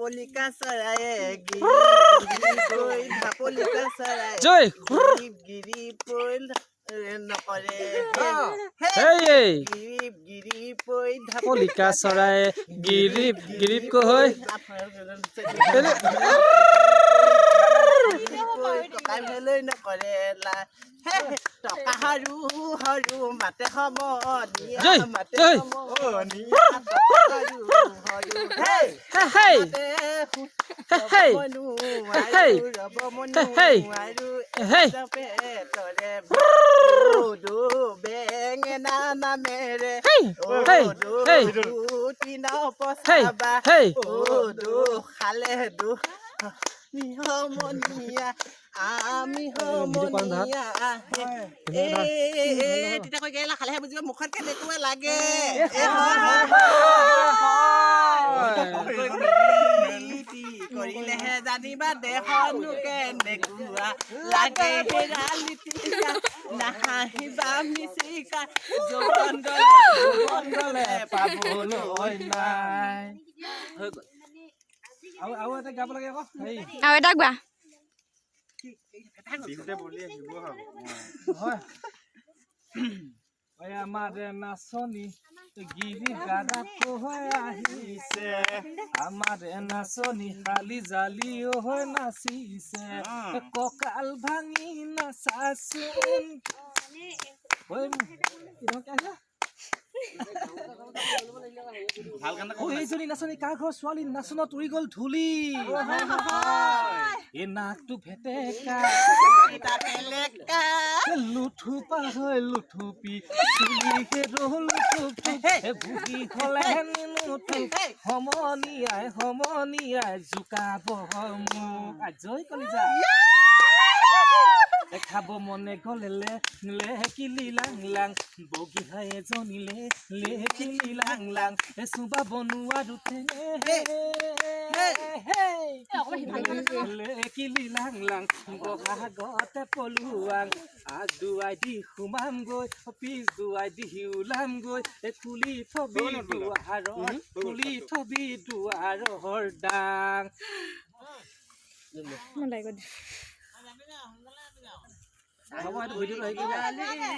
ঢাপলিকা চৰায়ে গিৰি গৈ ঢাপলিকা চৰাই জয় গিৰি পৈ নকৰে গিৰি পৈ ঢাপলিকা চৰাই গিৰিপ গিৰিপ কয় টকা ভেলৈ নকৰে টকা সৰু সৰু মাতে সমনীয়া মাতে সমনীয়া ৰব মনু আৰু পেটৰে বেঙেনা নামেৰে তিন পচাবা খালে সমনীয়া আমি সমনীয়া তেতিয়া কৈ গেলা খালেহে বুজিব মুখত কেনেকুৱা লাগে কৰিলেহে জানিবা দেহনো কেনেকুৱা লাগে হেৰালিটিকা নাহাঁহিবা মিচিকা যৌৱন গলে পাবলৈ নাই আৰু এটা গাব লাগে আকৌ আৰু এটা গোৱা আমাৰ নাচনী গিৰি গাড়া হৈ আহিছে আমাৰ নাচনী শালি জালি হৈ নাচিছে কঁকাল ভাঙি নাচাচোন এইজনী নাচনী কাৰ ঘৰ ছোৱালী নাচনত উৰি গল ধূলি এই নাকটো ভেটেকা লুঠুপা হৈ লুঠুপি চুলিকে লুঠুপি বুঢ়ী হলে সমনীয়াই সমনীয়াই জোকাব মোক আজয় কলিজা দেখাব মনে গলে লেকিলি লাং লাং বগী হয় এজনীলে লেকিলি লাং লাং চুবা বনোৱা দুটেনে লেকিলি লাং লাং বহাগতে পলুৱাং আগদুৱাই দি সোমাম গৈ পিছ দুৱাই দি ওলাম গৈ খুলি থবি দুৱাৰৰ ডাং মই লাইক হ'ব এইটো ভিডিঅ'টো আহি